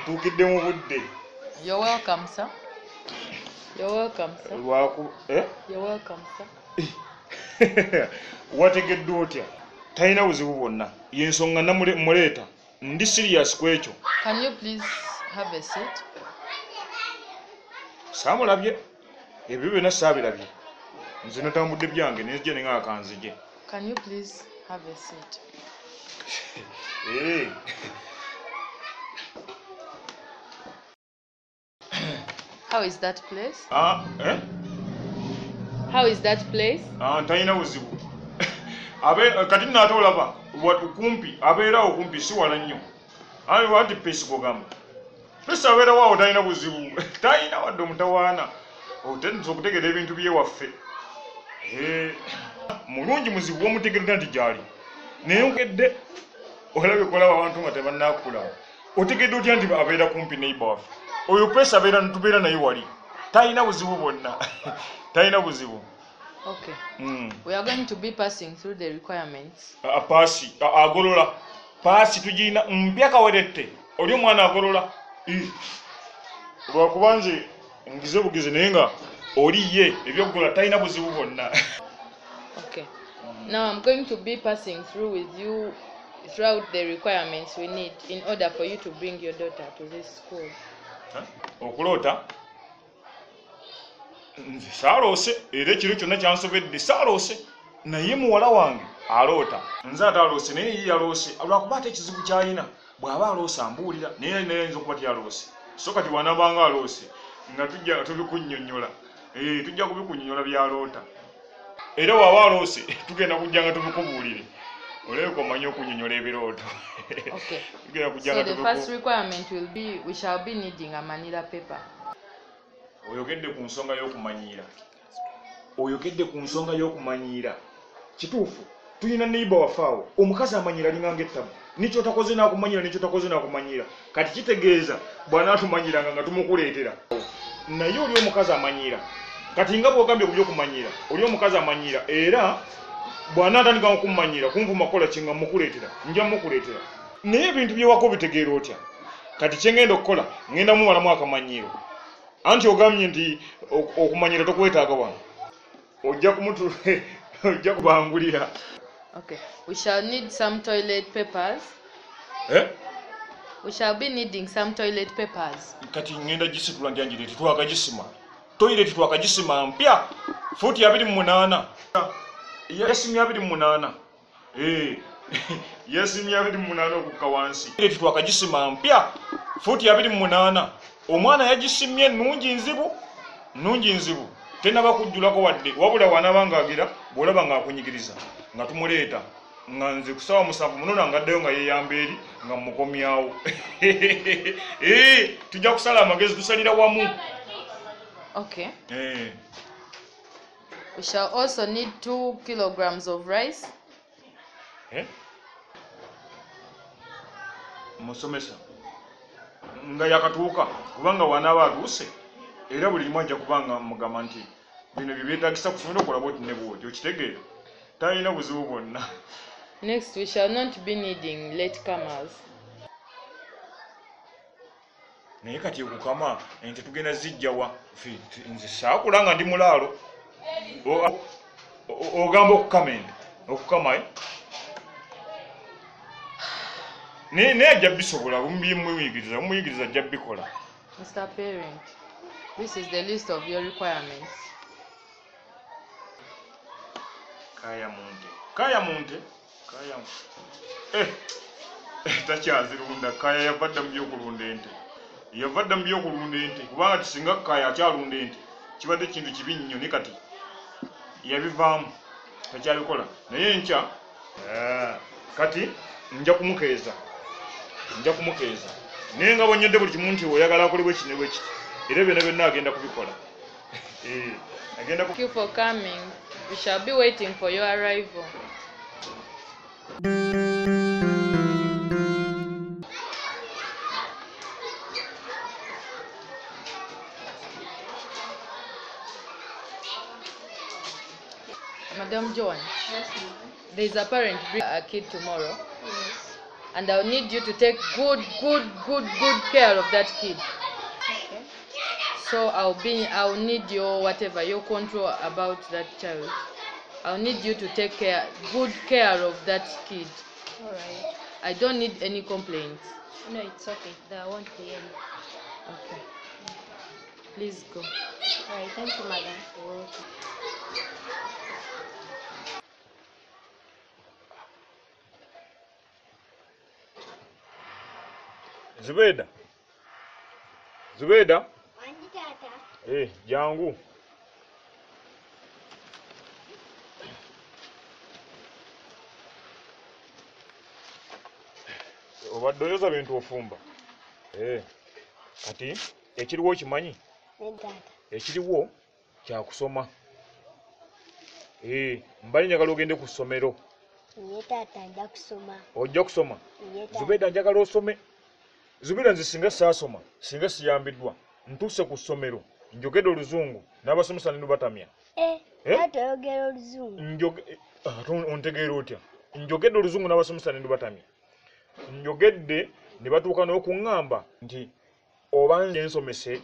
tukidde mu budde. You're welcome, sir. You're welcome, sir. You're welcome, sir. Wategedde otya? Talina buzibu bwonna. Y'ensonga namuleeta. Ndi serious ku ekyo. Can you please have a seat? Saamulabye. Ebyo byonna saabirabye. Nze natambudde byange nezije ne ng'akanzije. Can you please have a seat? Hey. How is that place? Eh? How is that place? Talina buzibu. Kati nate olaba kumpi abeera okumpi si wala nnyo. Ali wati pesi kugamba. Pesi abeera waawo talina buzibu. Talina wadde omutawaana. Otenza okutegera ebintu byewaffe. Mulungi muzibu womutegerera nti gyali. Naye okedde olabye kolaba abantu nga tebannakula. Otegedde otya nti abeera kumpi neighbor waffe. Oyo pesi abeera ntubeera naye wali. Talina buzibu bwonna. Talina buzibu. Okay. We are going to be passing through the requirements. Paasi agolola. Paasi tugirina mpya kawerette. Oli omwana agolola. Lwakuba nze ngize bugize naye nga oli ye ebyokugola talina buzibu bwonna. Okay. Now I'm going to be passing through with you throughout the requirements we need in order for you to bring your daughter to this school. Okuloota? Nze saaloose era ekiro kyonna kyansobedde saaloose naye muwala wange aloota. Nze ate aloose naye ye yaloose lwakuba ate ekizibu kyalina bw'aba aloose ambuulira naye nayinza okuba tyaloose. So kati bw'anaabanga aloose nga tujja tubikunnyonnyola. Tujja kubikunnyonnyola byaloota. Era bw'aba aloose tugenda kujja nga tubikubuulire. Oleko omanyi okunnyonnyola ebirooto. Okay. So the first requirement will be we shall be needing a manila paper. Oyogedde ku nsonga y'okumanyiira. Kituufu tulina neighbor waffe awo omukazi amanyiira alinga ng'ettabu. Nikyo takoze n'akumanyiira nikyo takoze n'akumanyiira. Kati kitegeeza bw'anaatumanyiiranga nga tumukuleetera. Naye oli omukazi amanyiira. Kati nga bw'ogambye ku by'okumanyiira oli omukazi amanyiira era bw'anaatandika okumumanyiira kunvuma kola kye nga mukuleetera nja mukuleetera. Naye ebintu byewako bitegeera otya? Kati kye ngenda okukola ngenda muwalamu akamanyiiro. Anti ogambye nti okumanyiira tokwetaaga wano. Ojja kubangulira. Okay. We shall need some toilet papers. We shall be needing some toilet papers. Kati ngenda gisitula njanjire twakagisima. Toilet twakagisima mpya. Futi 28. Yesimya 28. Yesimya 28 okukka wansi. Toilet twakagisima mpya. Futi 28. Omwana yagisimye nnungi nzibu. Tenaba kujjulako wadde wabula wanabanga agira bwolaba nga akunyigiriza nga tumuleeta nga nze kusawa musanvu munona ngaddeyo nga yeyamba eri nga mukomyawo. Tujja kusala amagezi tusalira wamu. Okay. We shall also need 2 kilograms of rice. Musomesa nga yakatuuka kubanga wanaaba atuuse era buli limu ajja kubanga mugamba nti bino bye byetaagisa kusomera okulaba oti ne bw'oti okitegeera talina buzibu bwonna. Next we shall not be needing latecomers. Naye kati okukama ente tugenda zijjawa nze saakula nga ndi mulaalo ogamba okukama ente okukama naye ajja bisobola mumuyigiriza ajja bikola. Mr. Parent, this is the list of your requirements. Kaya munte. Takyazirunda. Kaya yavadda mu by'okulunda ente. Kubanga tisinga Kaya akyalunda ente kibadde kintu kibi nnyo ne kati yabivaamu takyabikola. Naye enkya kati nja kumukeeza. Naye nga bw'onnyodde buli kimu nti oyagala akolebwa kino bwe kiti era byonna agenda kubikola. Thank you for coming. We shall be waiting for your arrival. Madam Joan. Yes, ma'am. There is a parent bring a kid tomorrow. Yes. and I'll need you to take good care of that kid. Okay. So I'll need your whatever, your control about that child. I'll need you to take good care of that kid. All right. I don't need any complaints. No, it's okay. There won't be any. Okay. Please go. All right. Thank you, madam. You're welcome. Zubeda. Zubeda. Andi tata. Jangu. Obadde oyoza bintu ofumba. Kati ekiriwo kimanyi? Ne tata. Ekiriwo kya kusoma. Mbali njagala ogende ku ssomero. Nye tata nja kusoma. Ojja kusoma? Nye tata. Zubeda njagala osome. Zubeda nze singa saasoma, singa siyambiddwa, ntuuse ku ssomero, njogedde Oluzungu, n'abasomesa ne batamya. Tata oyogera Oluzungu. Ontegeera otya? Njogedde Oluzungu n'abasomesa ne batamya. Njogedde ne batuuka n'okuŋŋamba nti oba nze nsomese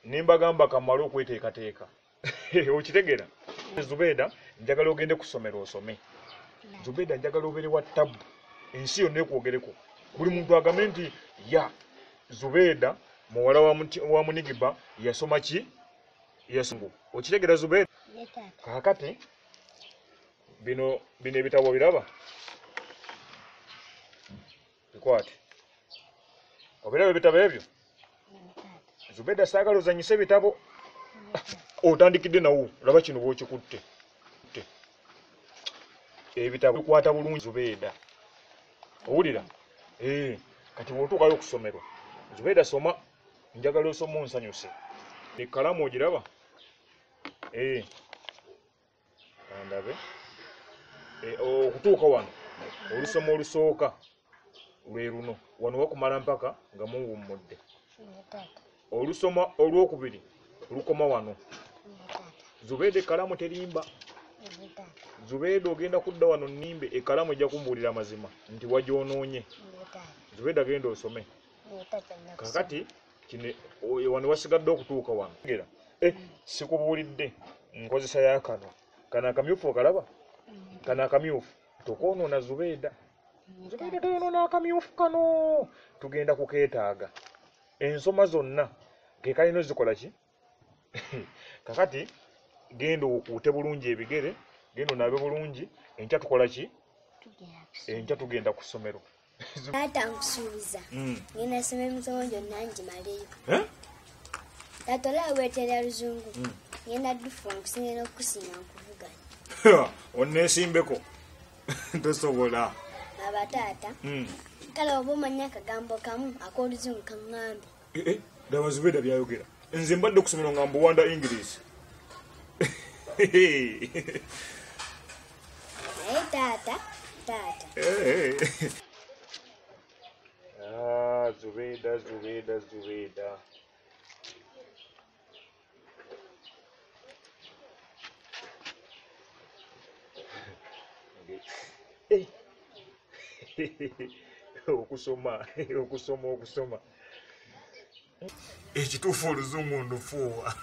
ne mbagamba kamale okweteekateeka. Okitegeera? Zubeda njagala ogende ku ssomero osome. Zubeda njagala obeere wa ttabu, ensi yonna ekwogereko. Buli muntu agambe nti ya Zubeda muwala wa Munigiba yasoma ki? Yasungu. Okitegeera Zubeda? Nye tata. Kaakati bino ebitabo biraba? Bikwate. Obiraba ebitabo ebyo? Nye tata. Zubeda saagala ozanyise ebitabo. Otandikidde nawo, laba kino bw'okikutte. Ebitabo bikwata bulungi Zubeda. Owulira? Kati bw'otuukayo ku ssomero, Zubeda soma, njagala osoma onsanyuse. Ekkalamu ogiraba? Kandabe. Okutuuka wano, olusoma olusooka lwe luno. Wano wakumala mpaka nga muwummudde. Nye tata. Olusoma olwokubiri lukoma wano. Nye tata. Zubeda ekkalamu terimba. Nye tata. Zubeda ogenda kudda wano nnimbe, ekkalamu ejja kumbuulira amazima nti wagyonoonye. Nye tata. Zubeda genda osome. Nye tata nja kusoma. Kakati kino wano wasigadde okutuuka wano. Sikubuulidde nkozesa ya kano. Kano akamyufu okalaba? Kano akamyufu tokoonoona Zubeda. Zubeda toyonoona akamyufu kano. Tugenda kukeetaaga. Ensoma zonna ke kalina ozikola ki? Kakati genda okuute bulungi ebigere, genda onaabe bulungi, enkya tukola ki? Tugenda kusoma. Enkya tugenda ku ssomero. Tata nkusuubiza. Ngenda nsoma emisomo gyonna ngimaleyo. Tata olaba weeterera Luzungu. Ngenda ddufa nkusinga n'okukusinga nkuvuganya. Onneesimbeko. Tosobola. Aba taata. Kale oba omanyi akagambo kamu ak'Oluzungu kaŋŋambe. Ddaba Zubeda byayogera. Nze mbadde ku ssomero nga mbuwanda English. Naye taata. Zubeda. Okusoma. Ekituufu Oluzungu ndufuuwa.